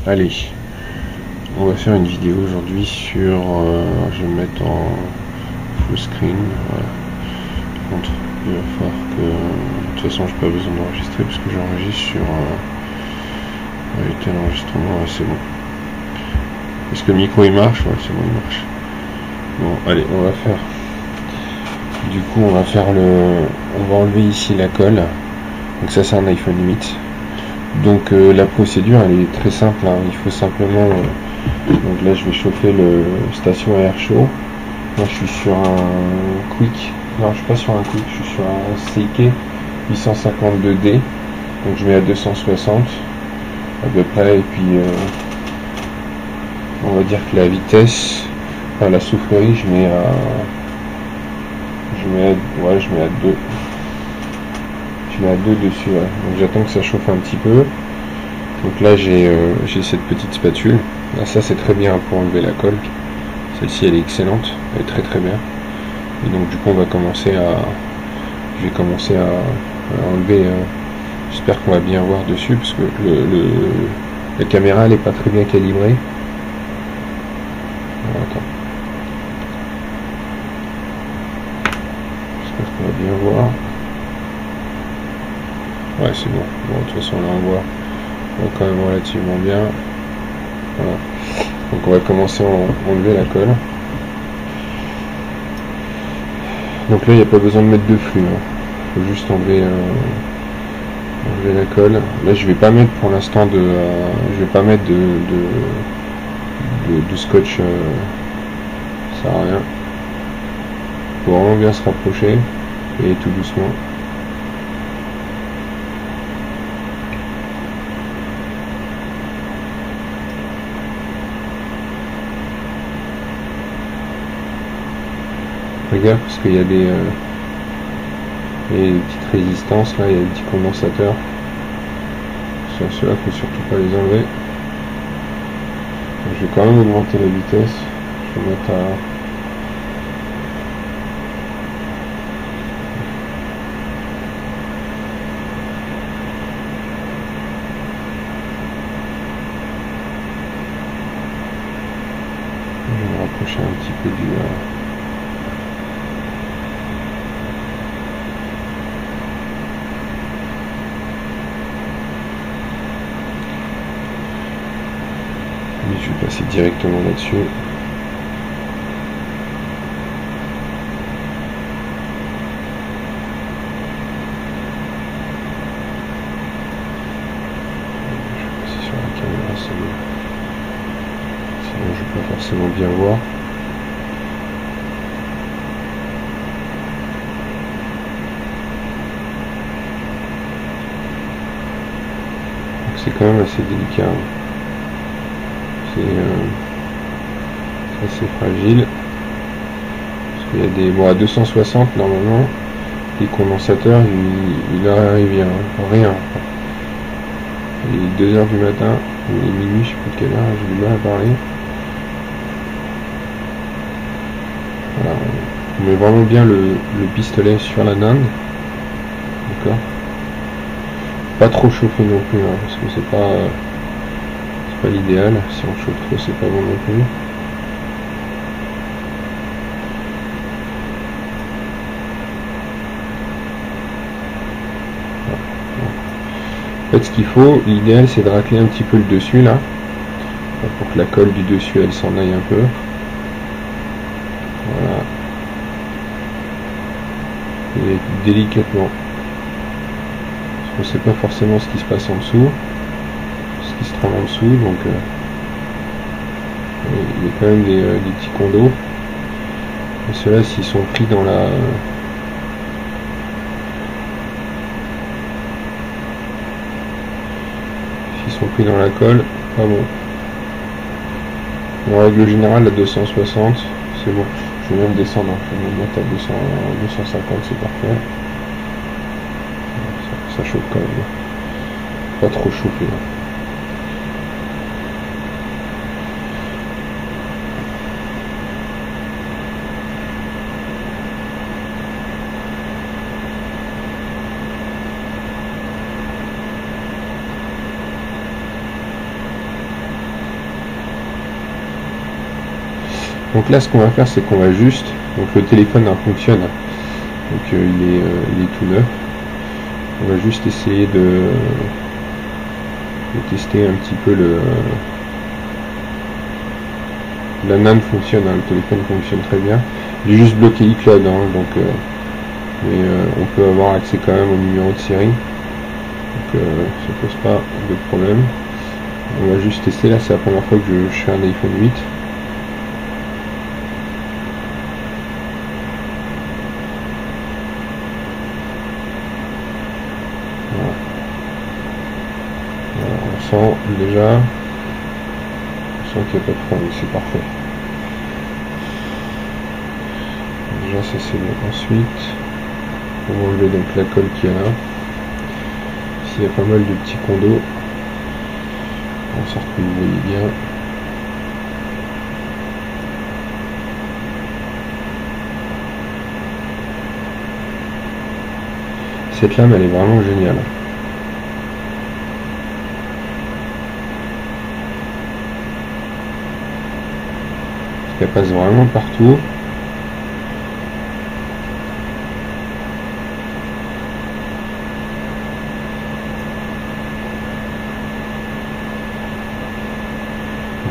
Allez, on va faire une vidéo aujourd'hui sur... je vais me mettre en full screen. Voilà. Par contre, il va falloir que... De toute façon, j'ai pas besoin d'enregistrer parce que j'enregistre sur... tel enregistrement, ouais, c'est bon. Est-ce que le micro il marche? Ouais, c'est bon, il marche. Bon, allez, on va faire... Du coup, on va faire le... On va enlever ici la colle. Donc ça, c'est un iPhone 8. Donc la procédure, elle est très simple. Hein. Il faut simplement... donc là, je vais chauffer le station à air chaud. Moi, je suis sur un Quick. Non, je suis pas sur un Quick. Je suis sur un Seike 852D. Donc je mets à 260 à peu près. Et puis, on va dire que la vitesse... Enfin, la soufflerie, je mets à 2. Je mets à 2 dessus, ouais. Donc j'attends que ça chauffe un petit peu. Donc là j'ai cette petite spatule. Là, ça c'est très bien pour enlever la colle. Celle-ci elle est excellente, elle est très très bien. Et donc du coup on va commencer à... Je vais commencer à enlever... j'espère qu'on va bien voir dessus parce que la caméra elle est pas très bien calibrée. Alors, attends. J'espère qu'on va bien voir. Ouais, c'est bon. Bon, de toute façon, là, on voit quand même relativement bien. Voilà. Donc, on va commencer à enlever la colle. Donc là, il n'y a pas besoin de mettre de flux. Il faut juste enlever la colle. Là, je vais pas mettre pour l'instant je vais pas mettre de scotch. Ça sert à rien. Il faut vraiment bien se rapprocher et tout doucement. Regarde parce qu'il y a des petites résistances là, il y a des petits condensateurs. Sur ceux-là, il faut surtout pas les enlever. Donc, je vais quand même augmenter la vitesse. Je vais mettre à... Je vais me rapprocher un petit peu du... je vais passer directement là-dessus. Je vais passer sur la caméra, sinon je ne vais pas forcément bien voir. Donc c'est quand même assez délicat. C'est assez fragile parce qu'il y a des... Bon, à 260 normalement les condensateurs il leur arrive rien. Il est 2h du matin, il est minuit, je sais plus quelle heure, j'ai du mal à parler. Voilà, on met vraiment bien le pistolet sur la dinde, d'accord, pas trop chauffer non plus hein, parce que c'est pas l'idéal. Si on chauffe trop, c'est pas bon non plus. En fait, ce qu'il faut, l'idéal, c'est de racler un petit peu le dessus là, pour que la colle du dessus elle s'en aille un peu. Voilà. Et délicatement. Parce qu'on sait pas forcément ce qui se passe en dessous. Qui se trouve en dessous, donc il y a quand même des petits condos. Et ceux-là, s'ils sont pris dans la colle, pas bon. En règle générale, à 260, c'est bon. Je vais même descendre, je vais me mettre à 250, c'est parfait. Ça chauffe quand même. Pas trop chauffer là. Donc là, ce qu'on va faire, c'est qu'on va juste, donc le téléphone fonctionne, donc il est tout neuf. On va juste essayer de tester un petit peu la NAND fonctionne, le téléphone fonctionne très bien. J'ai juste bloqué iCloud, donc mais on peut avoir accès quand même au numéro de série, donc ça pose pas de problème. On va juste tester. Là, c'est la première fois que je fais un iPhone 8. Voilà. Alors, on sent déjà, qu'il n'y a pas de problème, c'est parfait. Déjà, ça c'est bon. Ensuite, on va enlever donc la colle qu'il y a là. Ici, il y a pas mal de petits condos, en sorte que vous voyez bien. Cette lame, elle est vraiment géniale. Parce qu'elle passe vraiment partout.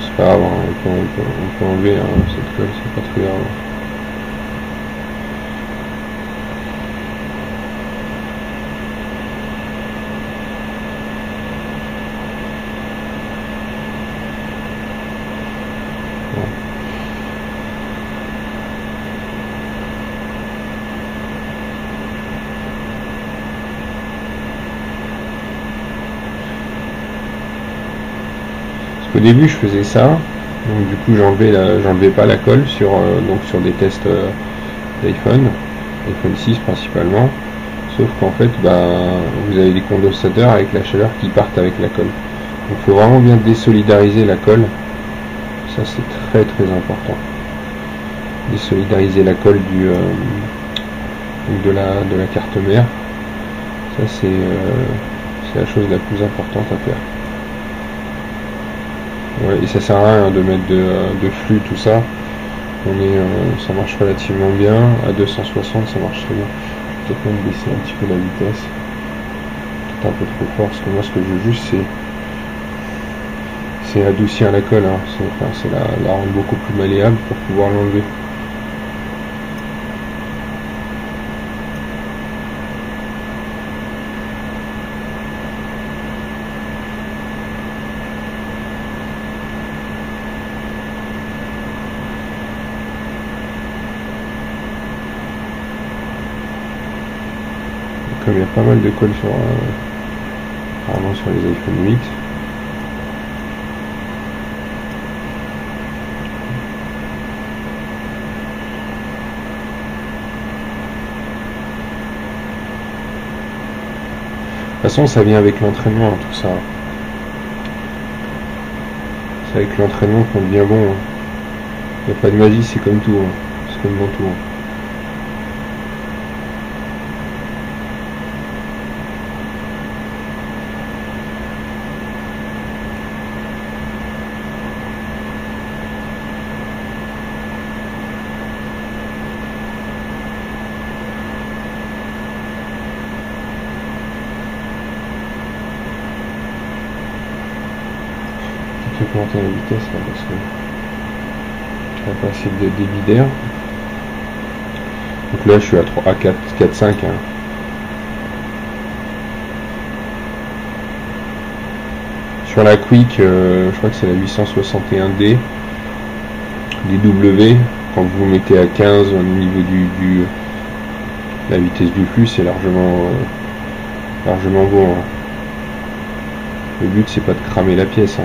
C'est pas grave, on peut enlever cette colle, c'est pas très grave. Au début je faisais ça, donc du coup j'enlevais pas la colle sur des tests d'iPhone, iPhone 6 principalement, sauf qu'en fait vous avez des condensateurs avec la chaleur qui partent avec la colle. Donc il faut vraiment bien désolidariser la colle, ça c'est très très important. Désolidariser la colle de la carte mère, ça c'est la chose la plus importante à faire. Ouais, et ça sert à rien de mettre de flux, tout ça. Ça marche relativement bien. À 260, ça marche très bien. Je vais peut-être même baisser un petit peu la vitesse. Peut-être un peu trop fort, parce que moi, ce que je veux juste, c'est adoucir la colle. C'est la rendre beaucoup plus malléable pour pouvoir l'enlever. Comme il y a pas mal de colle apparemment sur les iPhone 8. De toute façon, ça vient avec l'entraînement, tout ça. C'est avec l'entraînement qu'on devient bon. Il n'y a pas de magie, c'est comme tout. C'est comme dans tout. Je vais augmenter la vitesse là parce que je n'ai pas assez de débit d'air. Donc là je suis à 4,5. Sur la Quick, je crois que c'est la 861D DW. Quand vous mettez à 15 au niveau la vitesse du flux, c'est largement bon. Le but c'est pas de cramer la pièce.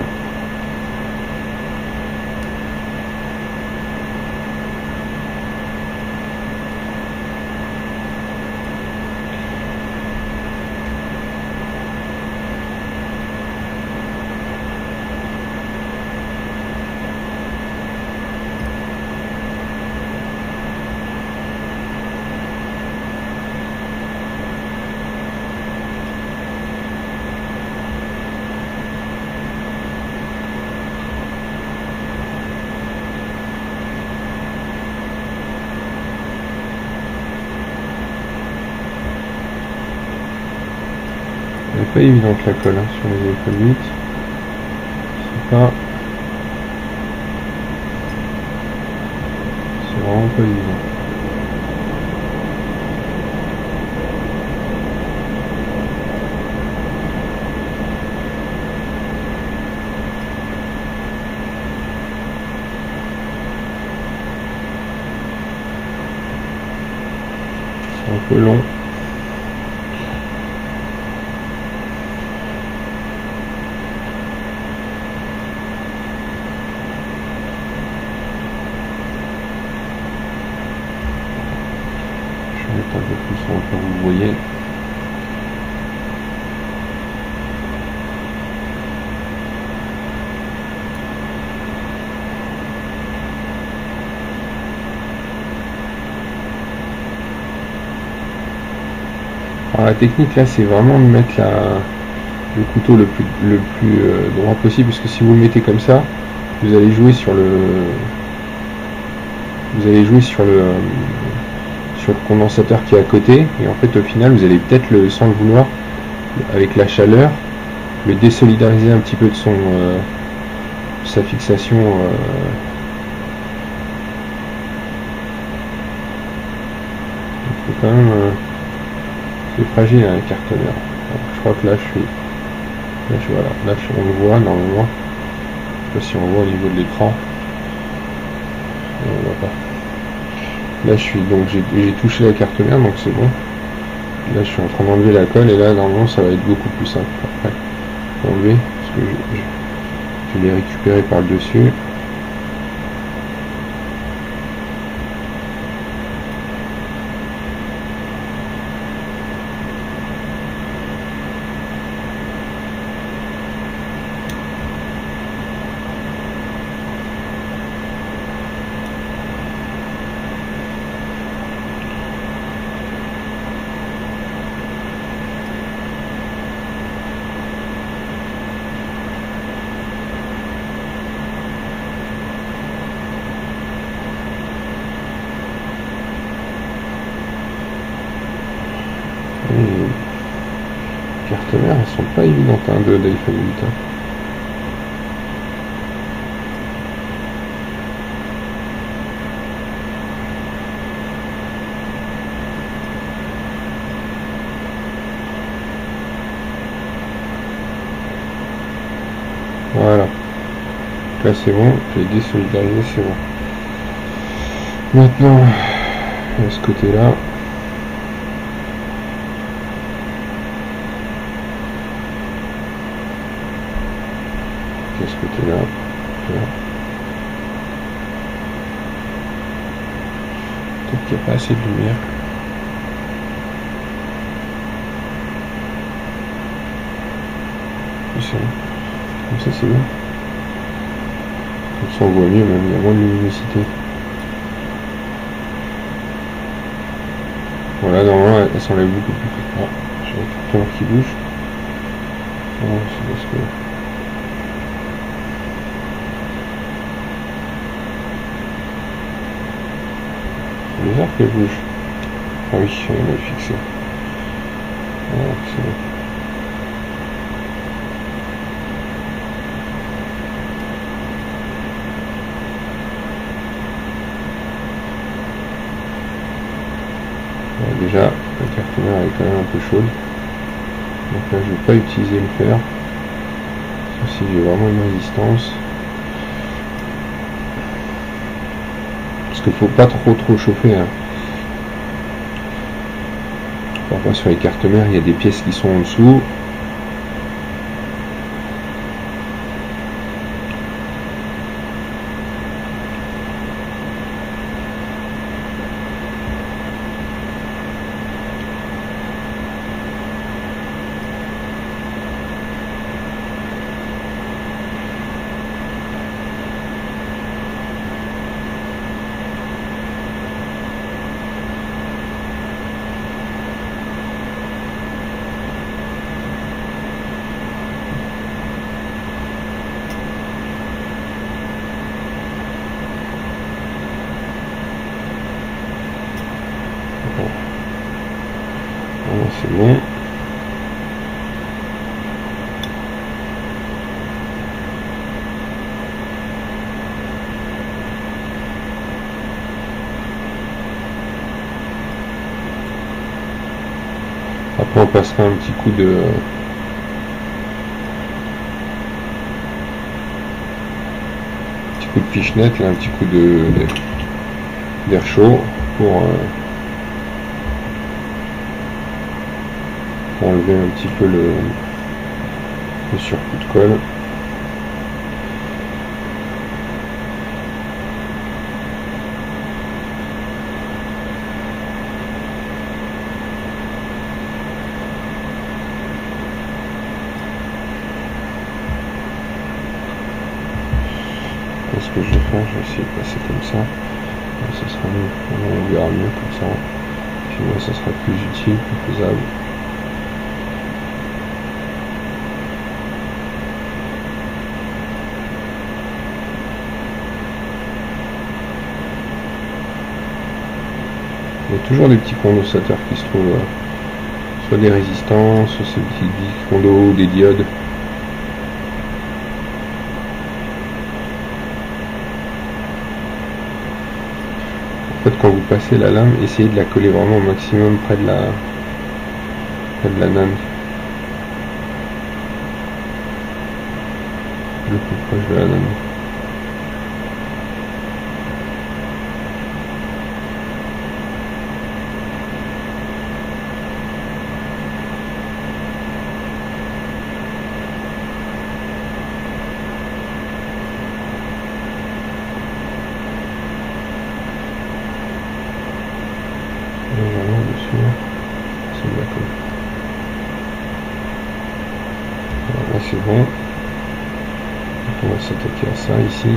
pas évidente la colle hein, sur les iPhone 8. C'est vraiment pas évident. C'est un peu long. Un peu plus long comme vous voyez. Alors la technique là c'est vraiment de mettre le couteau le plus droit possible, parce que si vous le mettez comme ça, vous allez jouer sur le condensateur qui est à côté, et en fait au final vous allez peut-être sans le vouloir, avec la chaleur, le désolidariser un petit peu de sa fixation c'est quand même c'est fragile la carte mère. Je crois que là on le voit normalement, je sais pas si on voit au niveau de l'écran, on voit pas. Là j'ai touché la carte mère, donc c'est bon. Là je suis en train d'enlever la colle, et là normalement ça va être beaucoup plus simple après enlever, parce que je l'ai récupéré par le dessus. Les cartes mères, elles sont pas évidentes hein, d'iPhone 8 hein. Voilà, là c'est bon, j'ai désolidarisé, c'est bon. Maintenant, à ce côté là, là. Peut-être qu'il n'y a pas assez de lumière. Comme ça c'est bon. Comme ça on voit mieux, même il y a moins de luminosité. Voilà, normalement elle s'enlève beaucoup plus vite. Ah, j'ai un carton qui bouge. Oh, c'est parce que... C'est bizarre qu'elle bouge. Ah oui, elle est fixée. Ah, c'est bon. Déjà, la carte mère est quand même un peu chaude. Donc là, je ne vais pas utiliser le fer. Sauf si j'ai vraiment une résistance. Parce qu'il ne faut pas trop chauffer. Hein. Parfois sur les cartes mères, il y a des pièces qui sont en dessous. Après on passera un petit coup de fishnet, là, un petit coup d'air chaud pour enlever un petit peu le surcoup de colle. Ce que je vais faire, je vais essayer de passer comme ça. Ça sera mieux, on verra mieux comme ça. Puis moi, ça sera plus utile, plus faisable. Il y a toujours des petits condensateurs qui se trouvent, soit des résistants, soit ces petits condos ou des diodes. Quand vous passez la lame, essayez de la coller vraiment au maximum près de la nane, le plus proche de la nane. Là c'est bon. Donc on va s'attaquer à ça ici.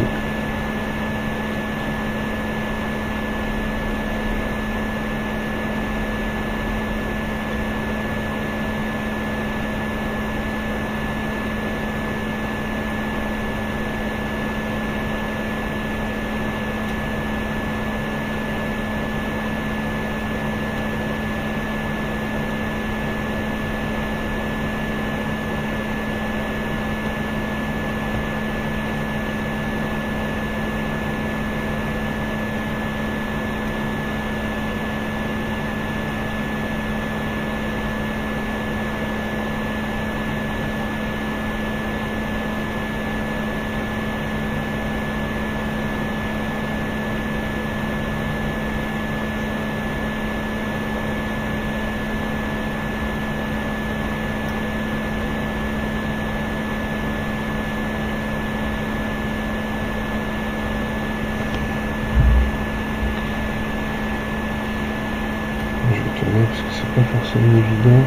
Parce que c'est pas forcément évident.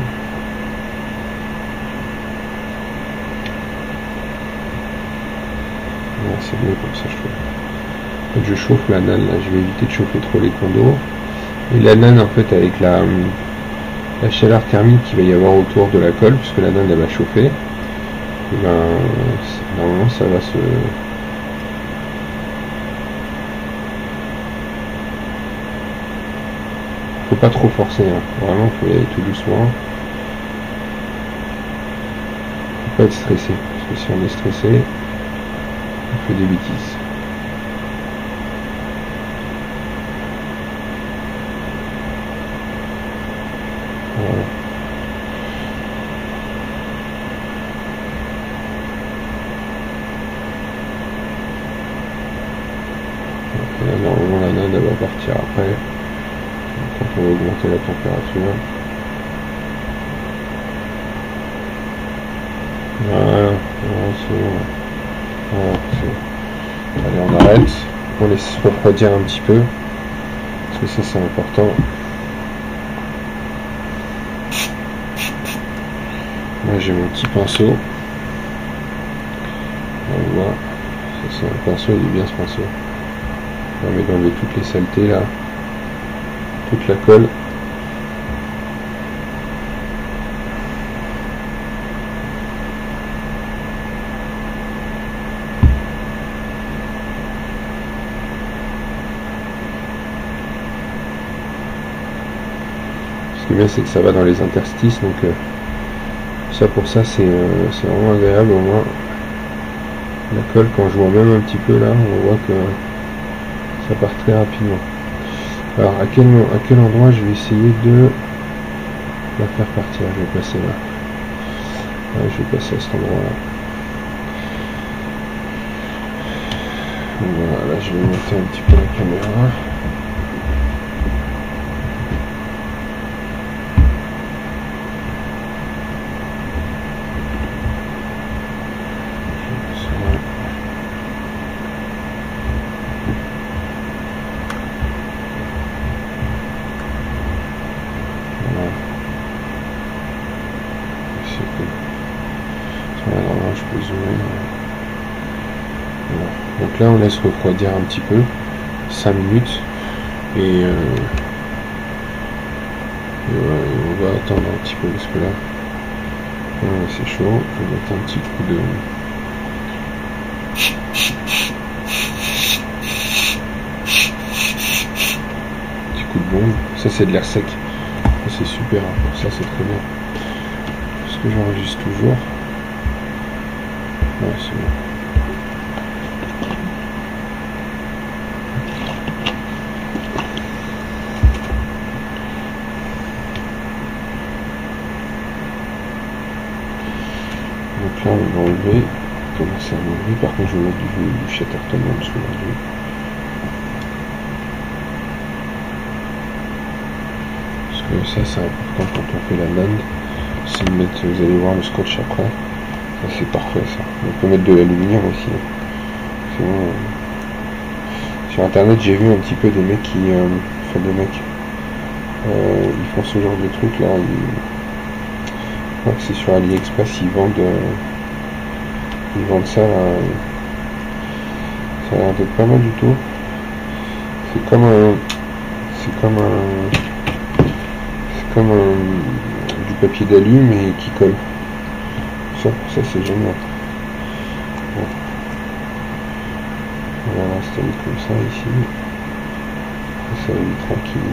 Ouais, c'est mieux comme ça, je trouve. En fait, je chauffe la nane, là, je vais éviter de chauffer trop les condos. Et la nane, en fait, avec la chaleur thermique qu'il va y avoir autour de la colle, puisque la nane elle va chauffer, et ben, normalement ça va se... Faut pas trop forcer, hein. Vraiment faut y aller tout doucement. Faut pas être stressé, parce que si on est stressé, on fait des bêtises. Voilà. Donc là, normalement la nane elle va partir après. Quand on va augmenter la température. Voilà, c'est bon. Voilà, c'est bon. Allez, on arrête. On laisse refroidir un petit peu. Parce que ça c'est important. Là j'ai mon petit pinceau. On voit. Ça c'est un pinceau, il est bien ce pinceau. Ça permet d'enlever toutes les saletés là. Toute la colle. Ce qui est bien c'est que ça va dans les interstices, donc ça pour ça c'est vraiment agréable. Au moins la colle, quand je vois même un petit peu là, on voit que ça part très rapidement. Alors à quel endroit je vais essayer de On va faire partir, je vais passer là. Ouais, je vais passer à cet endroit là. Voilà, là je vais monter un petit peu la caméra. Je peux zoomer. Voilà. Donc là on laisse refroidir un petit peu 5 minutes et voilà, on va attendre un petit peu parce que là c'est chaud. Je vais mettre un petit coup de bombe. Ça c'est de l'air sec, c'est super, hein. Ça c'est très bien parce que j'enregistre toujours. Ouais, c'est bon. Donc là on va enlever, commencer à enlever. Par contre je vais mettre du Chatterton en dessous aujourd'hui. Parce que ça c'est important quand on fait la bande, c'est de mettre, vous allez voir le scotch après. C'est parfait ça. On peut mettre de l'aluminium aussi. Sinon, sur internet j'ai vu un petit peu des mecs qui ils font ce genre de truc là. Je crois que c'est sur AliExpress, ils vendent ça là. Ça a l'air d'être pas mal du tout. C'est comme du papier d'alu mais qui colle. Ça c'est génial. Bon. On va l'installer comme ça ici. Et ça va être tranquille.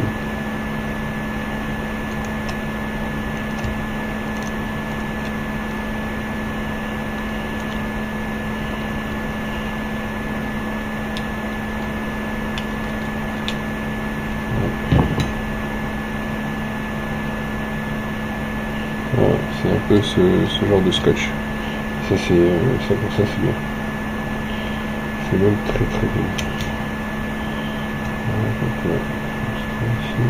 Voilà, c'est un peu ce genre de scotch. Ça c'est ça pour ça c'est bien. C'est même très très bien. Voilà, donc ici.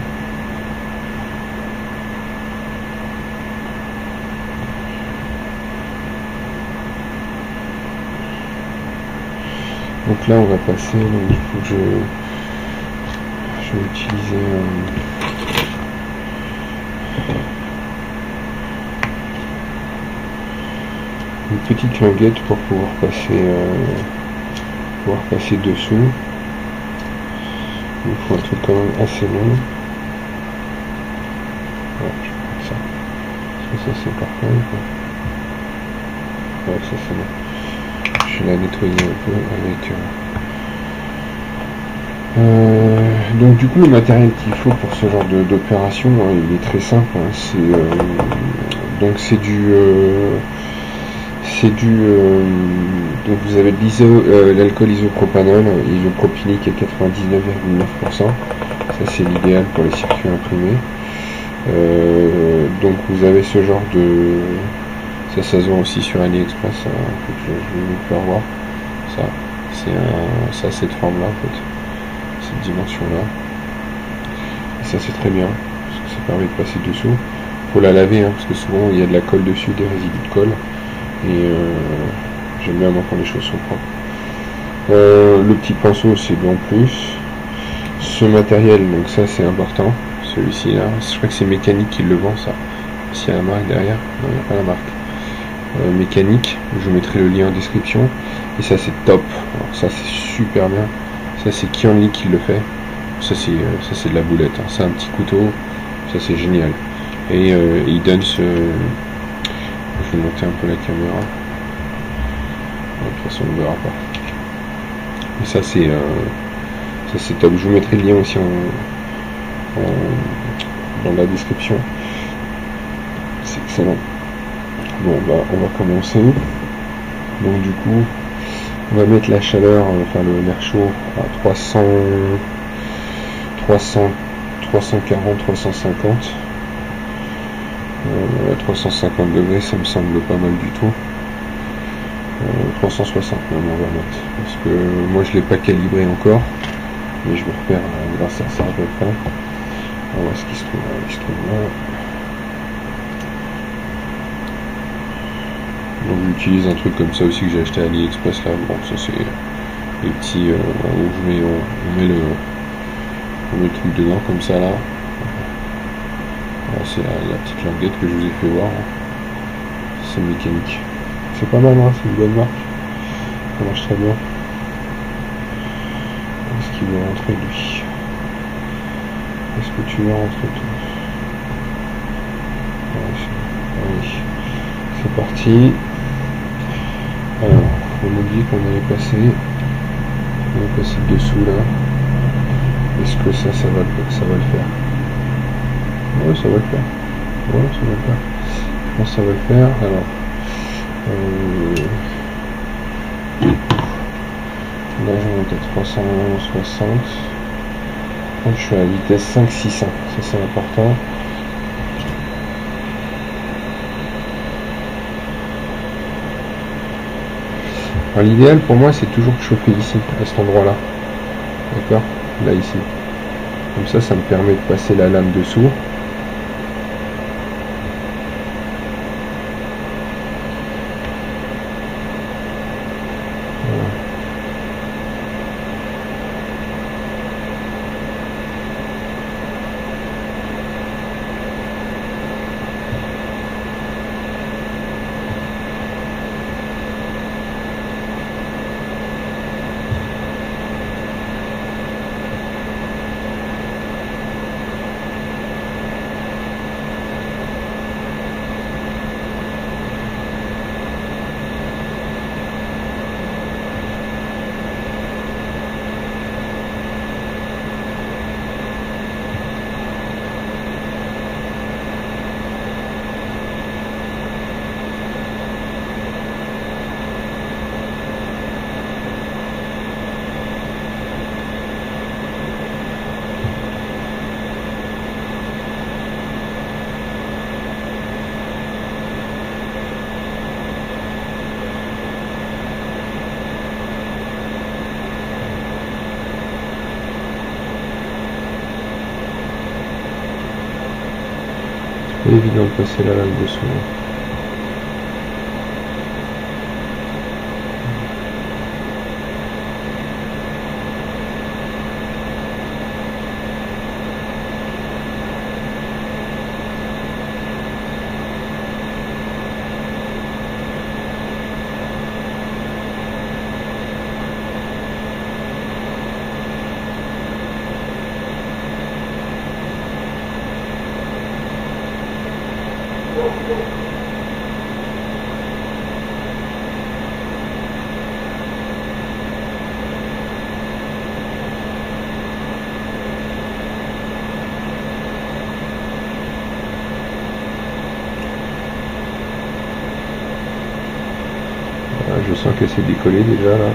Donc là on va passer, donc il faut que je vais utiliser une petite languette pour pouvoir passer dessous. Il faut un truc quand même assez long. Voilà, je prends ça. Parce que ça c'est parfait. Ouais, ça c'est bon. Je vais la nettoyer un peu avec... donc du coup le matériel qu'il faut pour ce genre d'opération, il est très simple. Hein. Donc c'est du... donc vous avez de l'alcool isopropanol, isopropylique à 99,9%. Ça c'est l'idéal pour les circuits imprimés. Donc vous avez ce genre de... Ça se vend aussi sur AliExpress. Faut que je vais vous faire voir. Ça cette forme là en fait. Cette dimension là. Et ça c'est très bien. Parce que ça permet de passer dessous. Faut la laver parce que souvent il y a de la colle dessus, des résidus de colle. Et j'aime bien quand les choses sont propres. Le petit pinceau c'est bon plus. Ce matériel, donc ça c'est important. Celui-ci là, je crois que c'est Mécanique qui le vend ça. S'il y a la marque derrière, non il n'y a pas la marque. Mécanique, je vous mettrai le lien en description. Et ça c'est top. Alors ça c'est super bien. Ça c'est Kianli qui le fait. Ça c'est de la boulette. Hein. C'est un petit couteau. Ça c'est génial. Et il donne ce... Je vais monter un peu la caméra. De toute façon, on ne verra pas. Et ça, c'est top. Je vous mettrai le lien aussi dans la description. C'est excellent. Bon, bah, on va commencer. Donc, du coup, on va mettre la chaleur, enfin l'air chaud à 340, 350. À 350 degrés, ça me semble pas mal du tout. 360 même on va mettre, parce que moi je l'ai pas calibré encore, mais je le repère grâce à ça à peu près. On voit ce qui se trouve là, il se trouve là. Donc j'utilise un truc comme ça aussi que j'ai acheté à AliExpress là. Bon, ça c'est les petits où on met le truc dedans comme ça là. C'est la petite languette que je vous ai fait voir. C'est mécanique. C'est pas mal, hein, c'est une bonne marque. Ça marche très bien. Est-ce qu'il veut rentrer lui? Est-ce que tu veux rentrer toi? Allez, c'est parti. Alors, on a dit qu'on allait passer. On va passer dessous là. Est-ce que ça va le faire? Ouais, ça va le faire. Ouais, ça va le faire. Je pense que ça va le faire. Alors, là, je monte à 360. Donc, je suis à la vitesse 5-600. Ça, c'est important. L'idéal pour moi, c'est toujours de chauffer ici, à cet endroit-là. D'accord? Là, ici. Comme ça, ça me permet de passer la lame dessous. C'est évident de passer la lame dessous. Je sens que c'est décollé déjà là.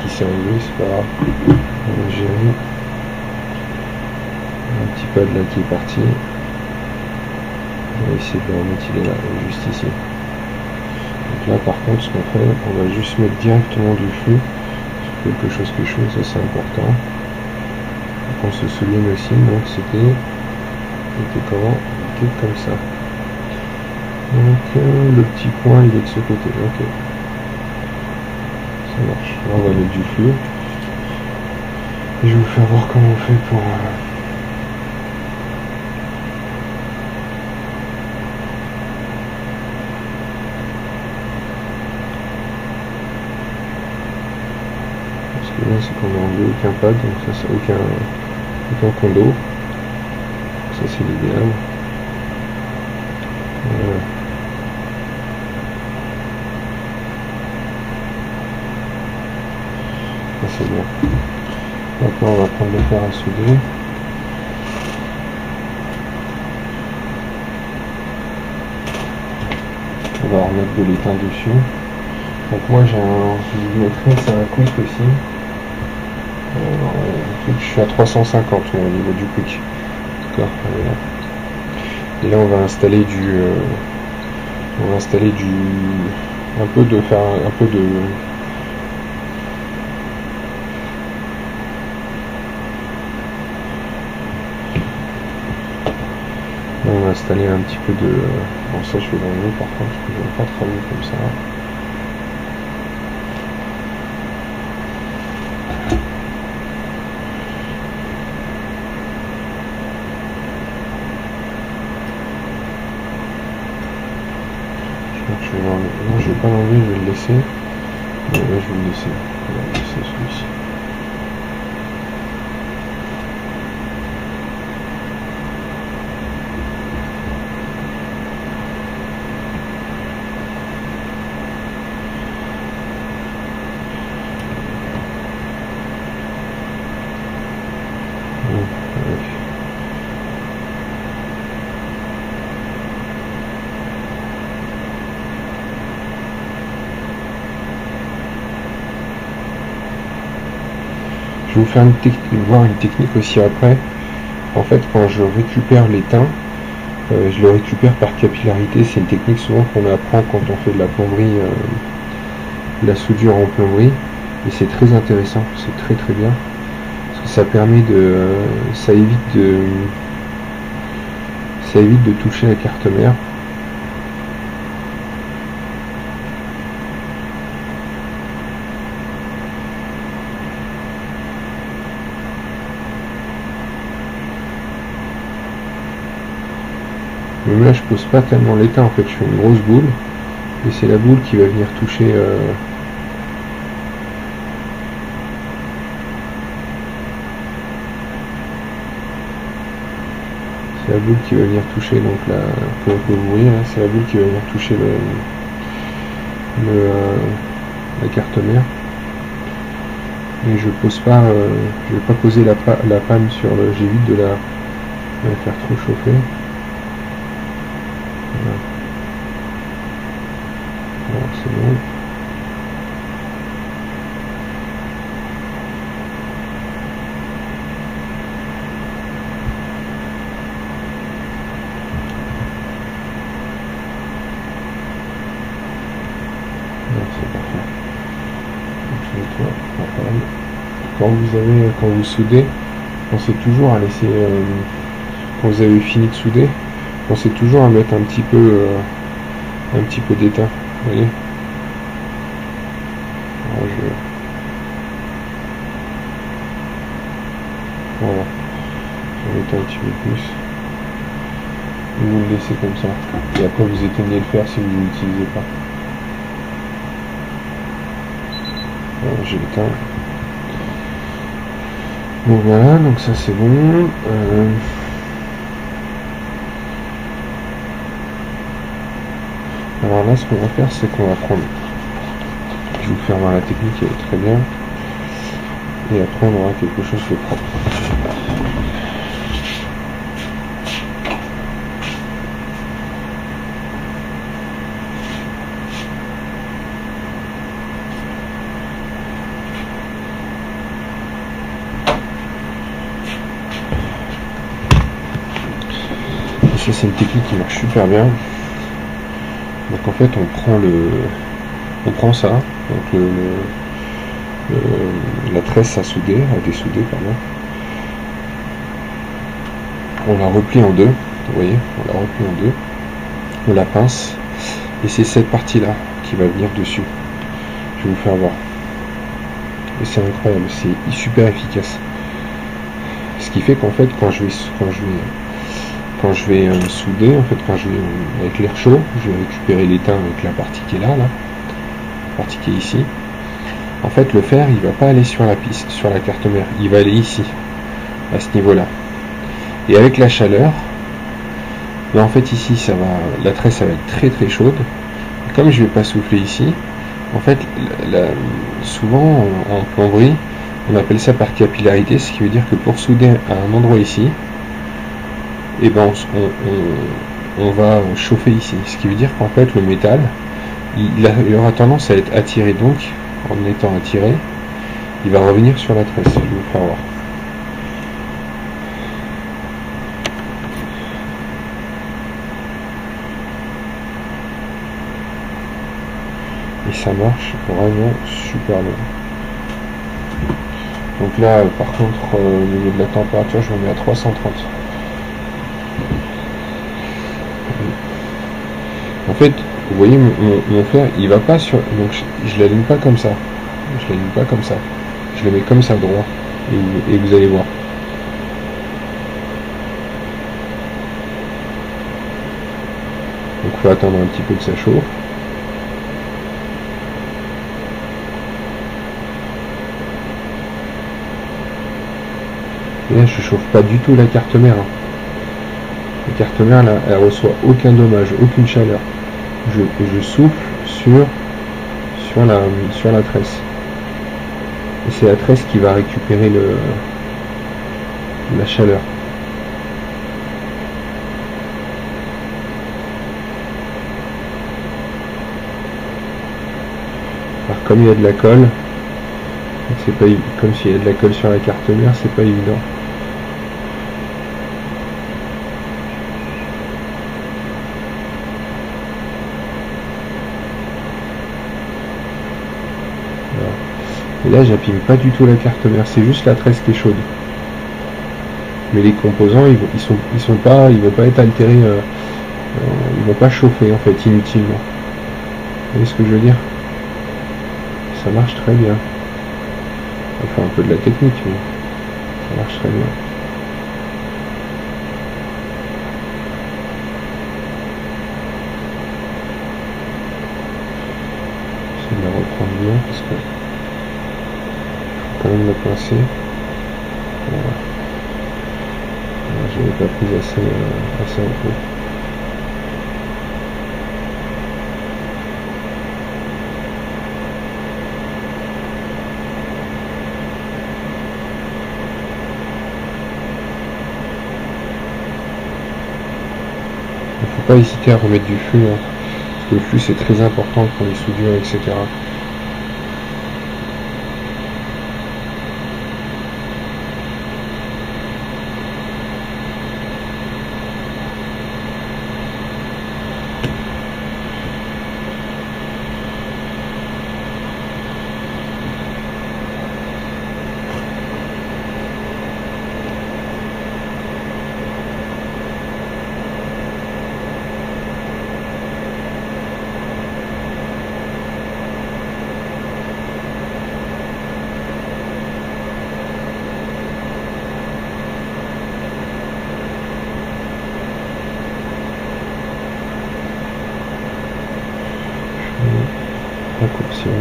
Qui s'est enlevé, c'est pas grave. On va gérer. Un petit pad là qui est parti. On va essayer de le remettre, il est là, juste ici. Donc là par contre ce qu'on fait, on va juste mettre directement du flux sur quelque chose qui est chaud, ça c'est important. Donc on se souvienne aussi, donc c'était comment? C'était comme ça. Donc le petit point il est de ce côté, ok. Ça marche. Là, on va mettre du flux. Et je vais vous faire voir comment on fait pour Ce qui est bien, c'est qu'on n'a enlevé aucun pad, donc ça c'est aucun condo. Ça c'est l'idéal. Voilà. Ça c'est bien. Maintenant on va prendre le fer à souder. On va remettre de l'étain dessus. Donc moi je mettrai, c'est un quick aussi. Je suis à 350 au niveau du quick. D'accord. Et là on va installer un peu de on va installer un petit peu de... Bon ça je vais l'enlever par contre, parce que je ne vais pas travailler comme ça. Non, je vais pas l'enlever, je vais le laisser. Mais là, je vais le laisser. On va laisser celui-ci. Je vais vous faire voir une technique aussi après. En fait, quand je récupère l'étain, je le récupère par capillarité. C'est une technique souvent qu'on apprend quand on fait de la plomberie, de la soudure en plomberie. Et c'est très intéressant, c'est très très bien. Parce que ça permet ça évite de toucher la carte mère. Même là je pose pas tellement l'étain, en fait je fais une grosse boule et c'est la boule qui va venir toucher c'est la boule qui va venir toucher donc comme vous voyez là, c'est la boule qui va venir toucher la carte mère. Et je pose pas je vais pas poser la panne sur le, j'évite de la faire trop chauffer. Voilà. Alors c'est bon. C'est parfait. Donc, je nettoie. Quand vous soudez, pensez toujours à laisser quand vous avez fini de souder, pensez toujours à mettre un petit peu d'étain, vous voyez. Alors, voilà, je vais mettre un petit peu plus. Et vous le laissez comme ça. Et après vous éteignez le fer si vous ne l'utilisez pas. Voilà, j'ai l'éteint. Bon voilà, donc ça c'est bon. Alors là, ce qu'on va faire, c'est qu'on va prendre... Je vais vous faire voir la technique, elle est très bien. Et après, on aura quelque chose de propre. Et ça, c'est une technique qui marche super bien. Donc en fait on prend ça, donc la tresse à souder, à dessouder pardon. On la replie en deux, vous voyez, on la replie en deux, on la pince, et c'est cette partie là qui va venir dessus. Je vais vous faire voir. Et c'est incroyable, c'est super efficace. Ce qui fait qu'en fait quand je vais souder, en fait quand je vais avec l'air chaud, je vais récupérer l'étain avec la partie qui est là, la partie qui est ici. en fait le fer il va pas aller sur la piste, sur la carte mère, il va aller ici, à ce niveau là. Et avec la chaleur, là en fait ici ça va, la tresse ça va être très très chaude. Et comme je vais pas souffler ici, en fait souvent en plomberie on appelle ça par capillarité, ce qui veut dire que pour souder à un endroit ici, et ben on va chauffer ici, ce qui veut dire qu'en fait le métal il aura tendance à être attiré, donc en étant attiré il va revenir sur la tresse. Je vais vous faire voir. Et ça marche vraiment super bien. Donc là par contre au niveau de la température je me mets à 330. En fait vous voyez mon fer il va pas sur, donc je l'allume pas comme ça, je l'allume pas comme ça, je le mets comme ça droit, et vous allez voir. Donc il faut attendre un petit peu que ça chauffe. Et là je chauffe pas du tout la carte mère. La carte mère là elle reçoit aucun dommage, aucune chaleur. Je souffle sur la tresse. Et c'est la tresse qui va récupérer la chaleur. Alors comme il y a de la colle, c'est pas comme s'il y a de la colle sur la carte mère, c'est pas évident. Et là j'abîme pas du tout la carte mère, c'est juste la tresse qui est chaude. Mais les composants ils vont pas être altérés, ils vont pas chauffer en fait inutilement. Vous voyez ce que je veux dire? Ça marche très bien. Enfin un peu de la technique, mais ça marche très bien. J'essaie de la reprendre bien parce que quand même la pincer. Voilà. Je n'avais pas pris assez en peu. Il ne faut pas hésiter à remettre du flux, hein, parce que le flux c'est très important pour les soudures, etc. Raccourcir.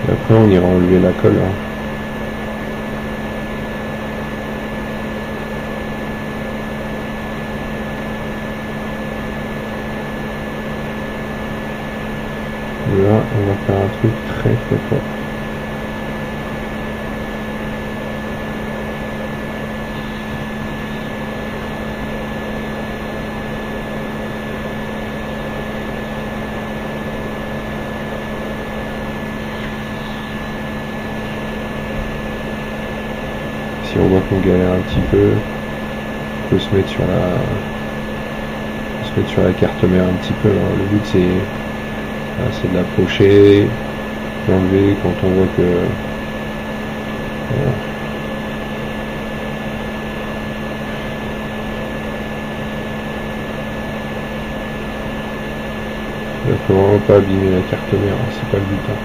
Et après on ira enlever la colle. Hein. Là on va faire un truc très très fort. Si on voit qu'on galère un petit peu, on peut se mettre sur la carte mère un petit peu. Hein. Le but c'est de l'approcher, l'enlever quand on voit que voilà. Il ne faut vraiment pas abîmer la carte mère, hein. C'est pas le but. Hein.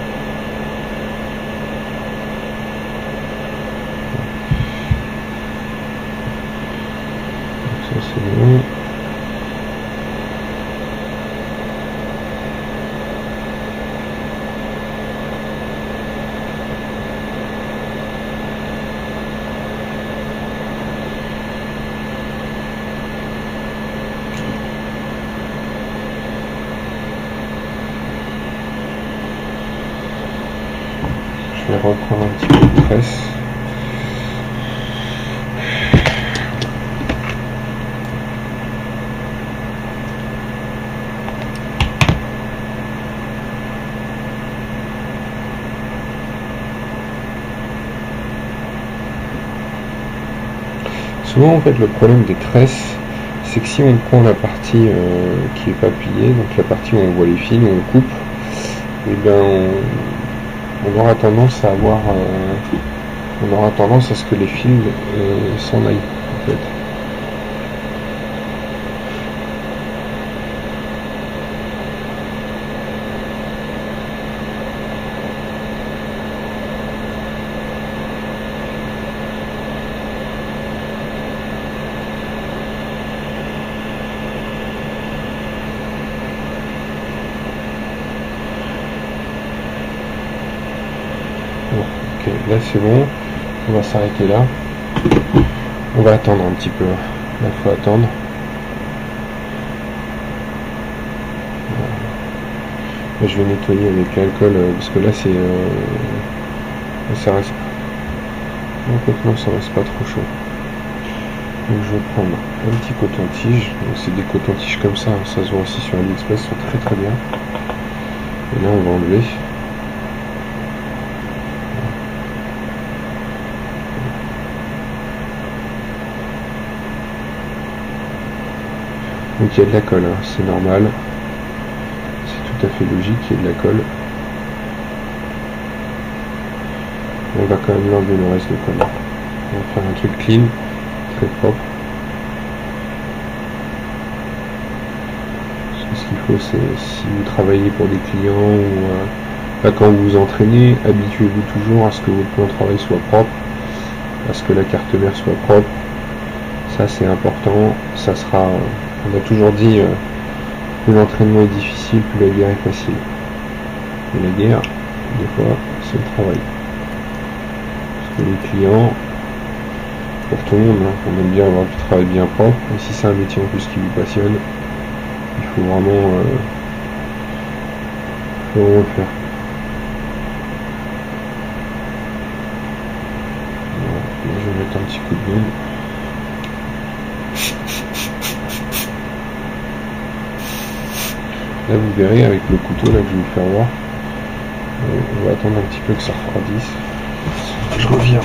Donc ça c'est bon. reprendre un petit peu de tresse. Souvent en fait le problème des tresses, c'est que si on prend la partie qui est pas pliée, donc la partie où on voit les fils, où on coupe, et bien on aura tendance à avoir on aura tendance à ce que les fils s'en aillent en fait. Ok, là c'est bon, on va s'arrêter là. On va attendre un petit peu. Là, il faut attendre. Là, je vais nettoyer avec l'alcool parce que là c'est ça reste. En fait non, ça reste pas trop chaud. Donc je vais prendre un petit coton-tige. C'est des cotons-tiges comme ça, hein. Ça se voit aussi sur AliExpress, ils sont très très bien. Et là on va enlever. Donc il y a de la colle, hein. C'est normal. C'est tout à fait logique qu'il y ait de la colle. On va quand même l'enlever le reste de colle. On va faire un truc clean, très propre. Ce qu'il faut, c'est si vous travaillez pour des clients ou quand vous vous entraînez, habituez-vous toujours à ce que votre plan de travail soit propre, à ce que la carte mère soit propre. Ça c'est important. Ça sera, on a toujours dit, plus l'entraînement est difficile, plus la guerre est facile. Et la guerre, des fois, c'est le travail. Parce que les clients, pour tout le monde, hein, on aime bien avoir du travail bien propre. Et si c'est un métier en plus qui vous passionne, il faut vraiment le faire. Voilà, je vais mettre un petit coup de mine. Là vous verrez avec le couteau là que je vais vous faire voir, on va attendre un petit peu que ça refroidisse. Je reviens.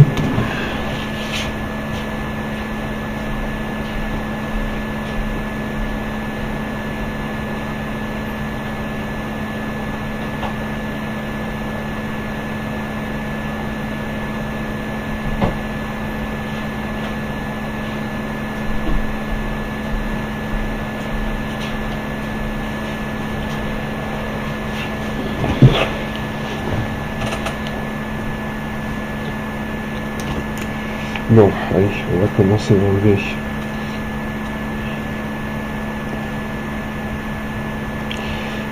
Bon, allez, on va commencer à enlever.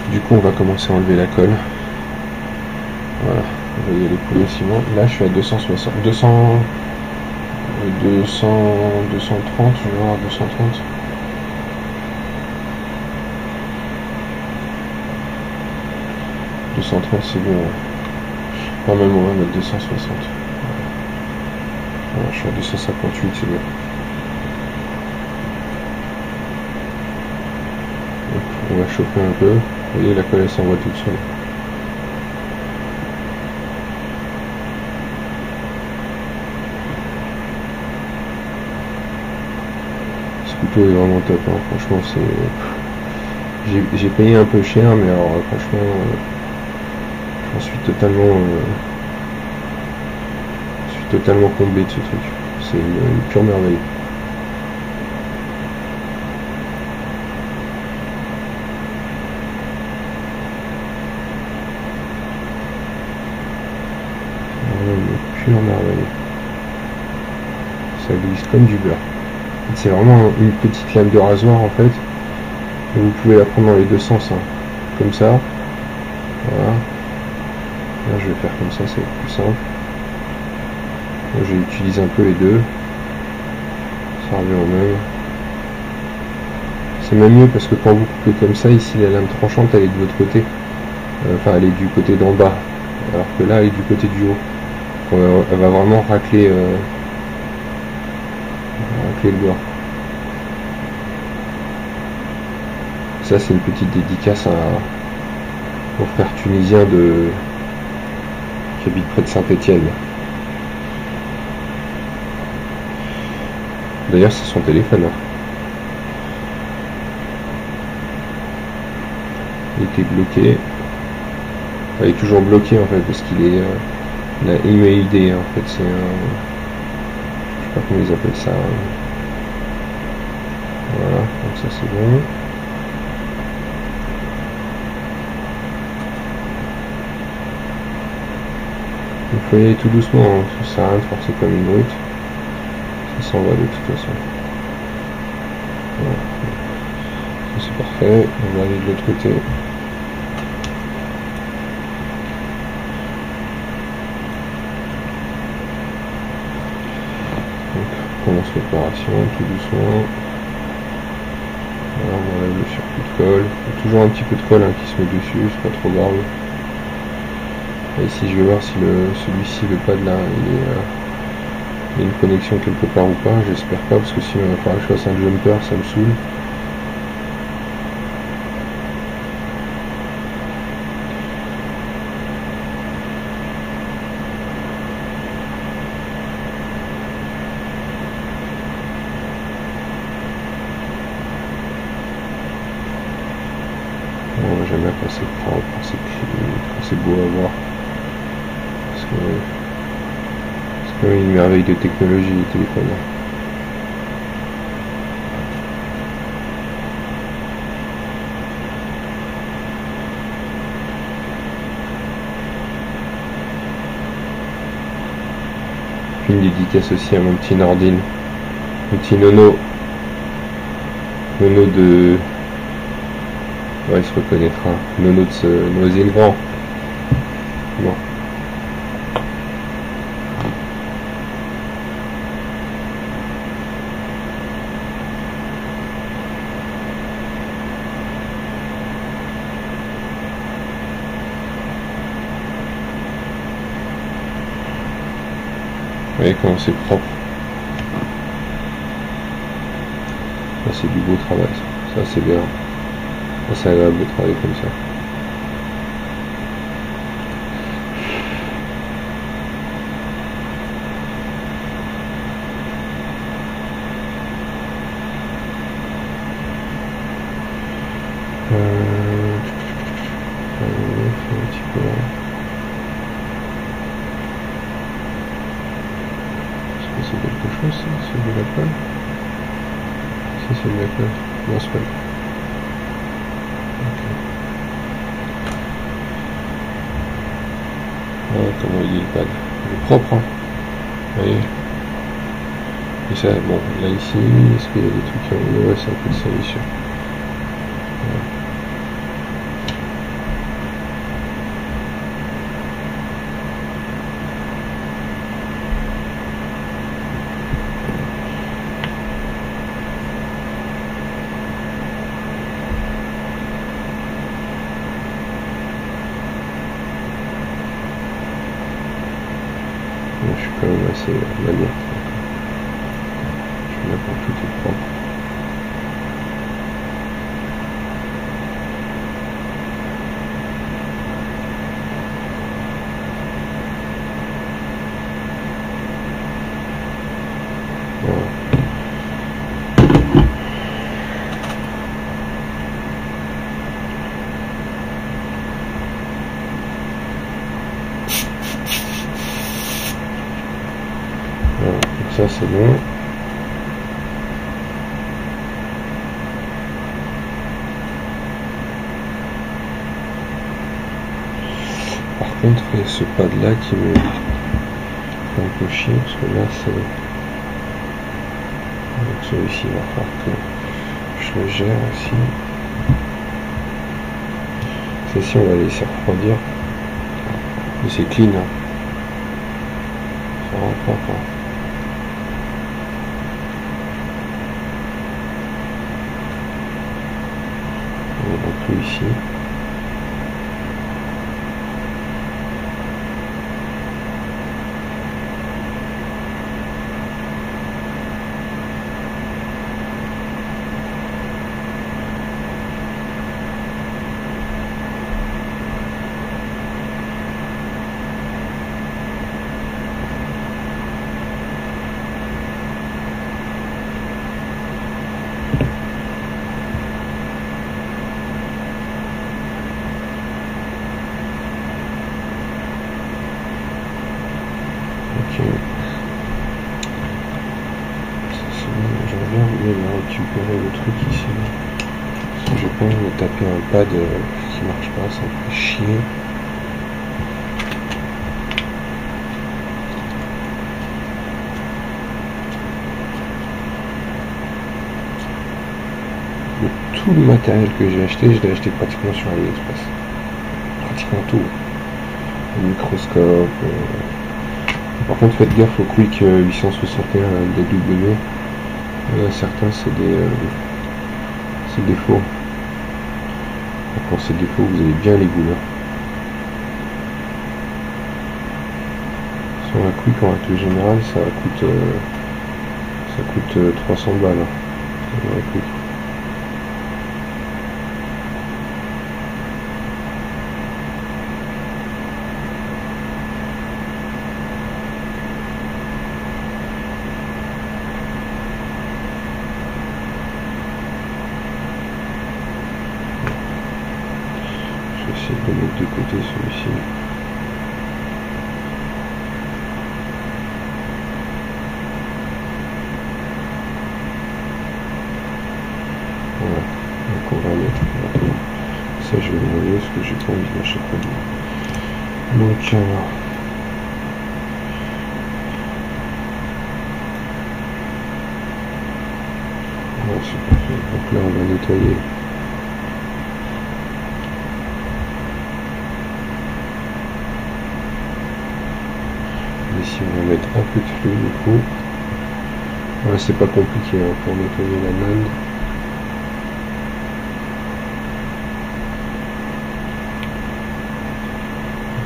Du coup, on va commencer à enlever la colle. Voilà, on va y aller progressivement. Là, je suis à 260, 230, je vais voir 230. C'est bon. Quand même, on va mettre 260. Voilà, je suis à 258, c'est bon. Donc, on va chauffer un peu. Vous voyez, la colle elle s'envoie toute seule. Ce couteau est vraiment top, hein. Franchement, c'est. J'ai payé un peu cher, mais alors franchement, j'en suis totalement comblé de ce truc. C'est une pure merveille. Une pure merveille. Ça glisse comme du beurre. C'est vraiment une petite lame de rasoir en fait. Et vous pouvez la prendre dans les deux sens, hein. Comme ça. Voilà. Là je vais faire comme ça, c'est plus simple. J'utilise un peu les deux. Ça revient au même. C'est même mieux parce que quand vous coupez comme ça, ici la lame tranchante elle est de votre côté. Enfin elle est du côté d'en bas. Alors que là elle est du côté du haut. Elle va vraiment racler, racler le beurre. Ça c'est une petite dédicace au frère tunisien qui habite près de Saint-Étienne. D'ailleurs c'est son téléphone. Hein. Il était bloqué. Il est toujours bloqué en fait parce qu'il est la email en fait c'est un, je sais pas comment ils appellent ça. Voilà, donc ça c'est bon. Il faut y aller tout doucement, hein. Ça sert à rien de forcer comme une brute. Ça s'en va de toute façon. Voilà. Ça c'est parfait, on va aller de l'autre côté. Donc on commence l'opération tout doucement. Voilà, on enlève le surplus de colle. Il y a toujours un petit peu de colle hein, qui se met dessus, c'est pas trop grave. Et ici je vais voir si celui-ci, le pad là, il y a une connexion quelque part ou pas, j'espère pas parce que sinon il va falloir que je fasse un jumper, ça me saoule. Bon, j'aime bien quand c'est propre, quand c'est beau à voir. Parce que c'est quand même une merveille de technologie les téléphones. Une dédicace aussi à mon petit Nordine, mon petit Nono de... Ouais, il se reconnaîtra. Nono de ce Noisy-le-Grand. Bon. Vous voyez comment c'est propre. Ça c'est du beau travail. Ça c'est bien. Ça c'est agréable de travailler comme ça. Un petit peu là. Est-ce que c'est quelque chose ça? C'est de la colle? Si c'est de la colle. Non, c'est pas le cas. Ah, comment il est le pad? Il est propre, hein. Vous voyez? Et ça, bon, là ici, est-ce qu'il y a des trucs qui ont... Ouais, c'est un peu de salissure. Voilà. Je suis quand même assez maniaque. Je suis là pour tout est propre. Voilà. Voilà, donc ça c'est bon. Par contre, il y a ce pad là qui me fait un peu chier parce que là c'est... Donc celui-ci il va falloir que je le gère aussi. Celle-ci on va la laisser refroidir. Mais c'est clean. Hein. Ça rentre pas quoi. On va plus ici. vous allez récupérer le truc ici. Parce que j'ai pas envie de taper un pad qui marche pas, ça me fait chier. Tout le matériel que j'ai acheté, je l'ai acheté pratiquement sur AliExpress. Pratiquement tout. Le microscope. Par contre, faites gaffe au Quick 861 DW. Certains, c'est des faux. Quand c'est des faux, vous avez bien les goûts. Sur un Quick, en règle générale, ça coûte 300 balles. Un Quick. Je vais essayer de le mettre de côté celui-ci. Voilà, donc on va mettre maintenant. Ça je vais l'enlever parce que j'ai pas envie de chaque fois. Donc voilà, c'est parfait. Donc là on va nettoyer. Ici on va mettre un peu de flux du coup. Voilà, c'est pas compliqué hein, pour nettoyer la manne.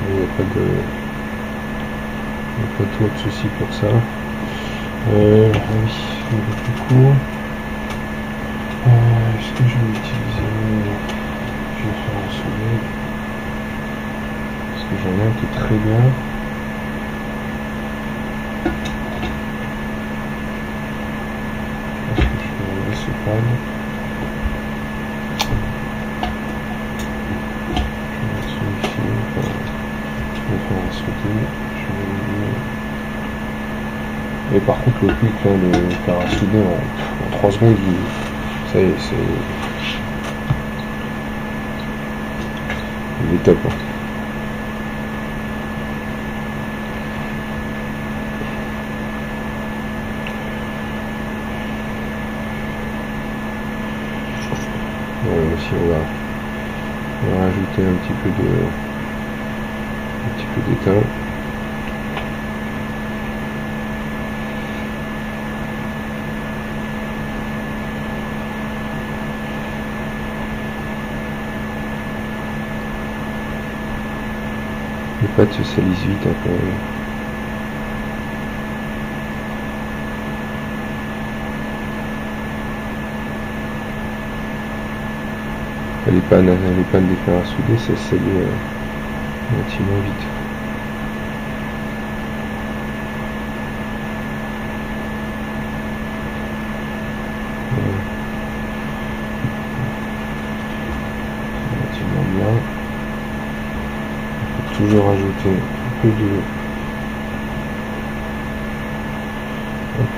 Il n'y a pas trop de soucis pour ça. Oui, du coup, est-ce que je vais utiliser, je vais faire un soulevé, parce que j'en ai un qui est très bien. Est-ce que je vais enlever ce pad? Je vais mettre celui-ci, je vais faire un soulevé, je vais enlever. Et par contre le quick là, le faire à souder en 3 secondes, ça y est, il est top. Hein. Voilà, ici on va rajouter un petit peu d'étain. Les pâtes se salissent vite hein, quand même. Les pannes des fers à souder, ça se salit relativement vite. Voilà. Relativement bien. Toujours ajouter un peu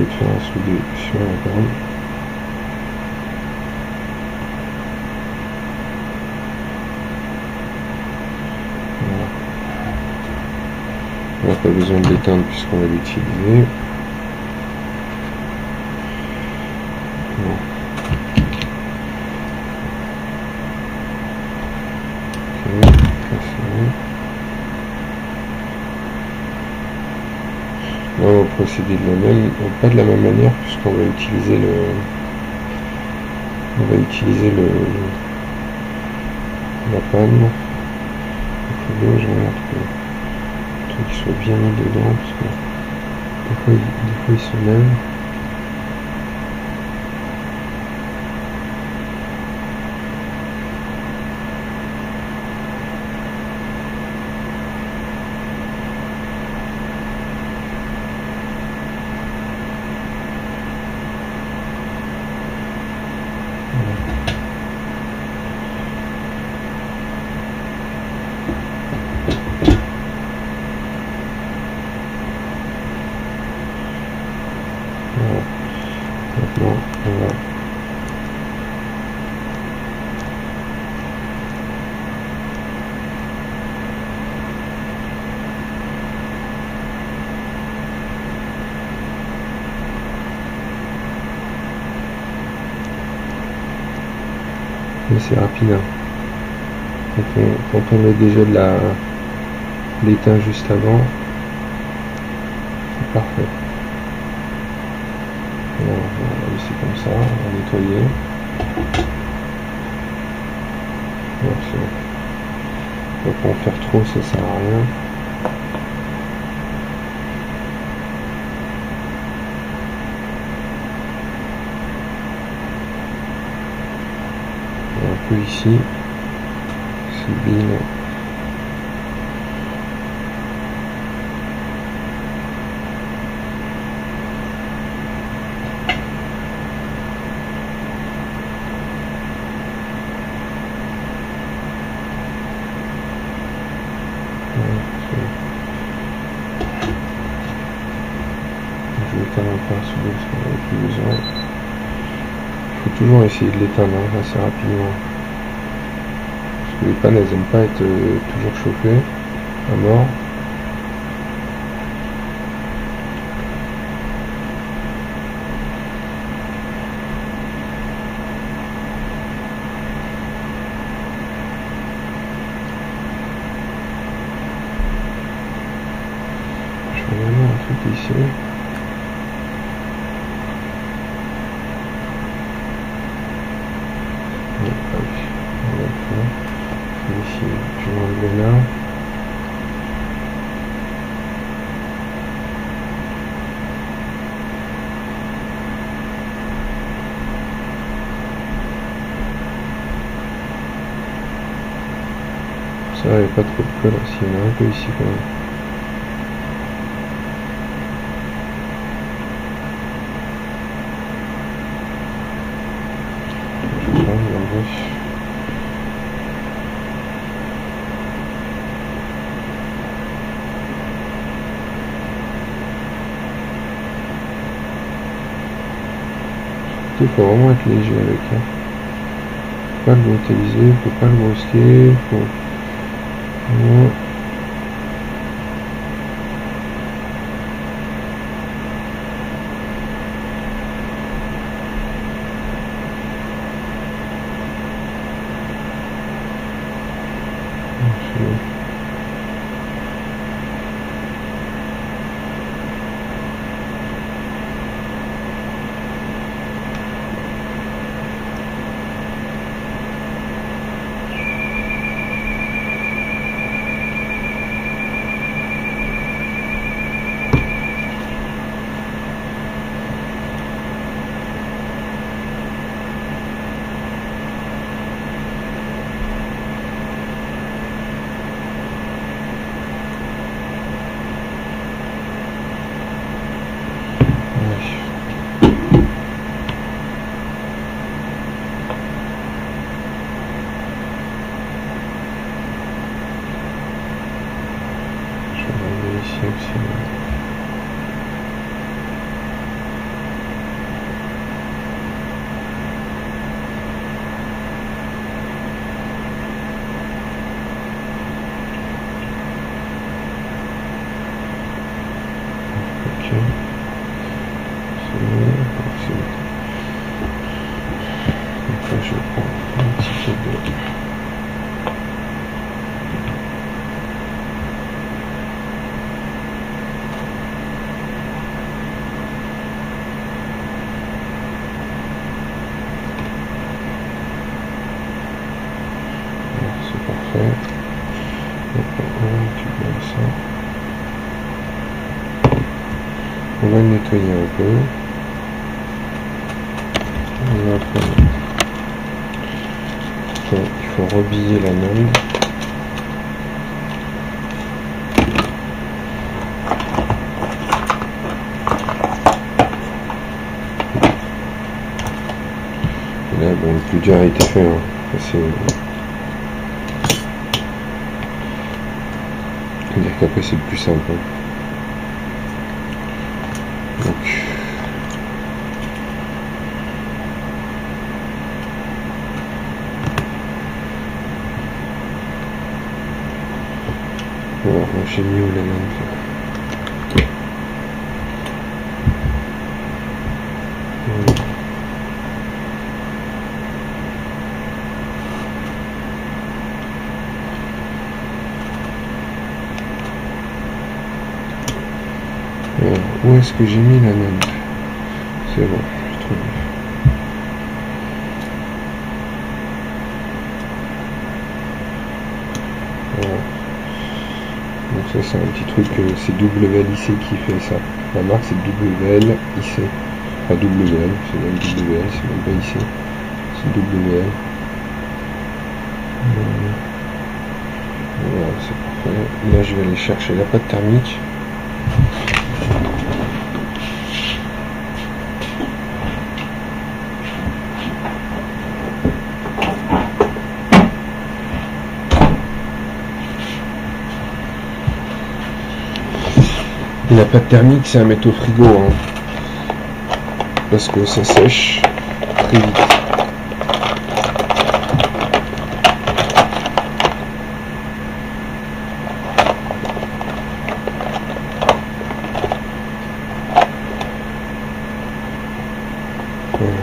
de fer à souder sur la panne. Voilà. On n'a pas besoin de l'éteindre puisqu'on va l'utiliser. Bon. Ok, ça c'est bon. Là, on va procéder pas de la même manière puisqu'on va utiliser la panne. Il faut bien que je regarde que le truc soit bien mis dedans parce que des fois il se lève. Maintenant, on va Mais c'est rapide. Quand on met déjà de l'étain juste avant, c'est parfait. Alors, on va laisser comme ça, on va nettoyer. Alors, donc en faire trop, ça sert à rien. Et un peu ici, c'est bien. Je vais éteindre un peu un soulevé parce qu'on n'en a plus besoin. Il faut toujours essayer de l'éteindre assez rapidement. Parce que les pannes elles n'aiment pas être toujours chauffées à mort. Je vais regarder un truc ici. Ici, je vais enlever là. Ça, il n'y a pas trop de colle, s'il y en a un peu ici quand même. Je vais prendre l'enlever. Il faut vraiment être léger avec. Faut pas le brutaliser, faut pas le brusquer, faut. Voilà. Je prends un petit peu de... C'est parfait. On va le nettoyer un peu. On va prendre... Il faut rebiller la lame. Là, bon, le plus dur a été fait. C'est-à-dire qu'après c'est le plus simple. Donc, bon, j'ai mis où la main. Où est-ce que j'ai mis la lampe? C'est bon, j'ai trouvé. Voilà. Donc ça c'est un petit truc, c'est WLIC qui fait ça. La marque c'est WLIC. Enfin WL, c'est même WL, c'est même pas IC. C'est WL. Voilà, c'est parfait. Là je vais aller chercher la pâte thermique. Et la pâte thermique, c'est à mettre au frigo, hein, parce que ça sèche très vite. Voilà.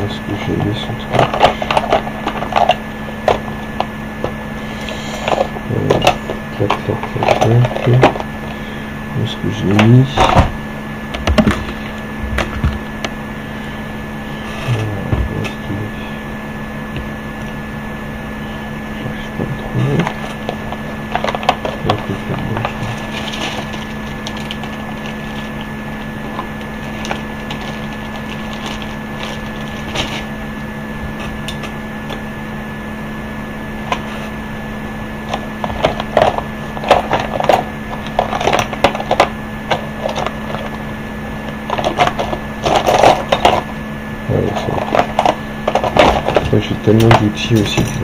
Est-ce que j'ai mis son truc? Tac, tac, tac, tac. Où est-ce que je l'ai mis? J'arrive pas à le trouver. J'ai tellement d'outils aussi que...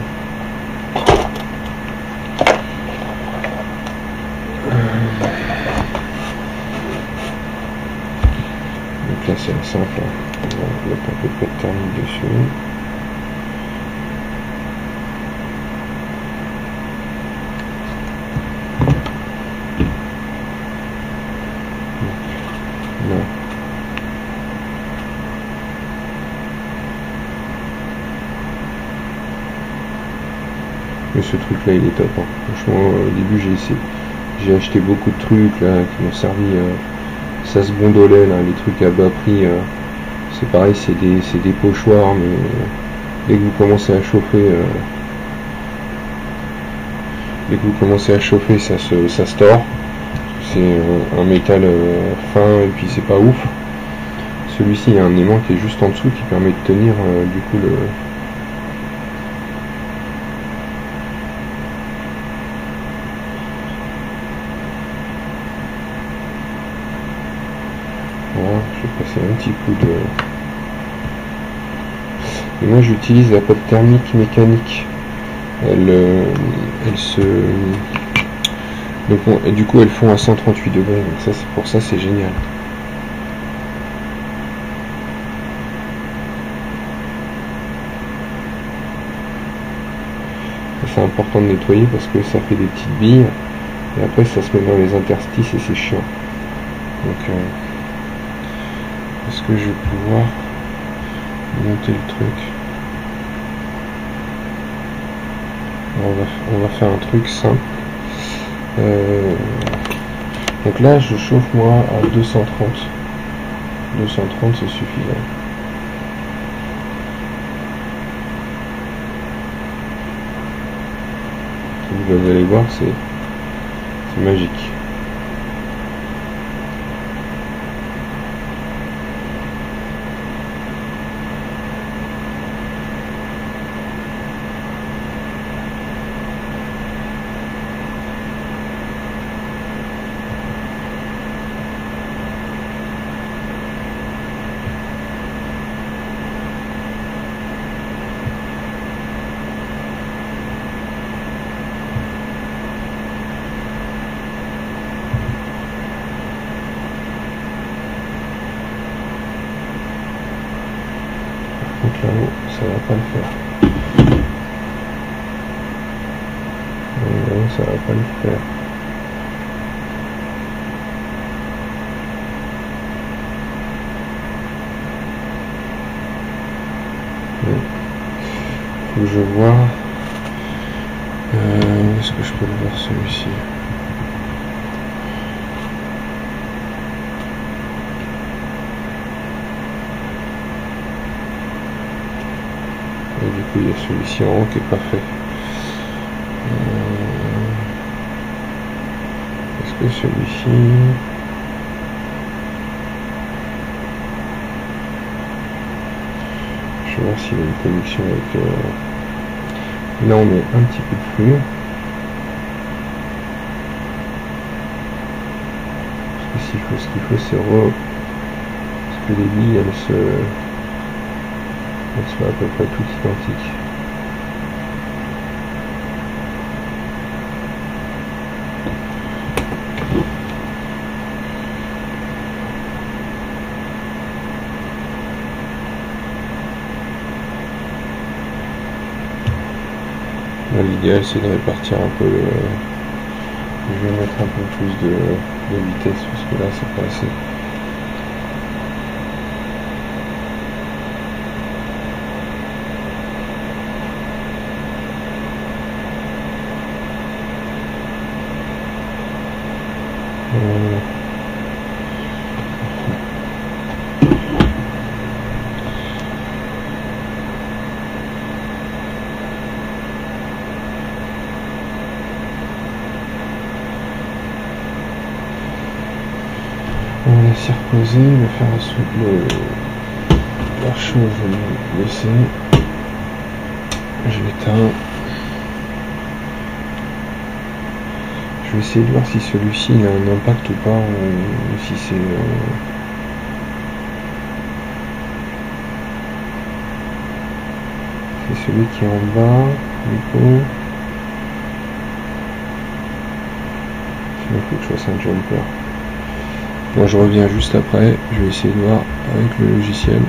Donc là c'est simple, on va mettre un peu de pâte thermique dessus. Là. Mais ce truc là il est top, hein. Franchement au début j'ai acheté beaucoup de trucs là qui m'ont servi, ça se gondolait là, les trucs à bas prix, c'est pareil, c'est des pochoirs, mais dès que vous commencez à chauffer, ça se tord. C'est un métal fin et puis c'est pas ouf. Celui-ci il y a un aimant qui est juste en dessous qui permet de tenir du coup le... Voilà, je vais passer un petit coup de... Et moi j'utilise la pâte thermique mécanique. Elle se... Donc et du coup elles font à 138 degrés. Donc ça, pour ça c'est génial. C'est important de nettoyer parce que ça fait des petites billes et après ça se met dans les interstices et c'est chiant. Donc est-ce que je vais pouvoir monter le truc? Alors, on va faire un truc simple. Donc là je chauffe moi à 230. 230 c'est suffisant. Vous allez voir, c'est magique. Donc là-haut, ça va pas le faire. Là-haut, ça va pas le faire. Faut que je vois où est-ce que colle vers celui-ci. Et du coup il y a celui-ci en haut qui est pas fait. Est-ce que celui-ci... Je vais voir s'il a une connexion avec... Là on met un petit peu de flux. Parce que ce qu'il faut c'est parce que les billes elles soient à peu près toutes identiques. L'idéal c'est de répartir un peu je vais mettre un peu plus de vitesse parce que là c'est pas assez. On va laisser reposer, le faire l'air chaud, je vais le laisser. Je l'éteins. Je vais essayer de voir si celui-ci a un impact ou pas, ou si c'est... c'est celui qui est en bas, du coup. Il faut que je fasse un jumper. Bon, je reviens juste après, je vais essayer de voir avec le logiciel.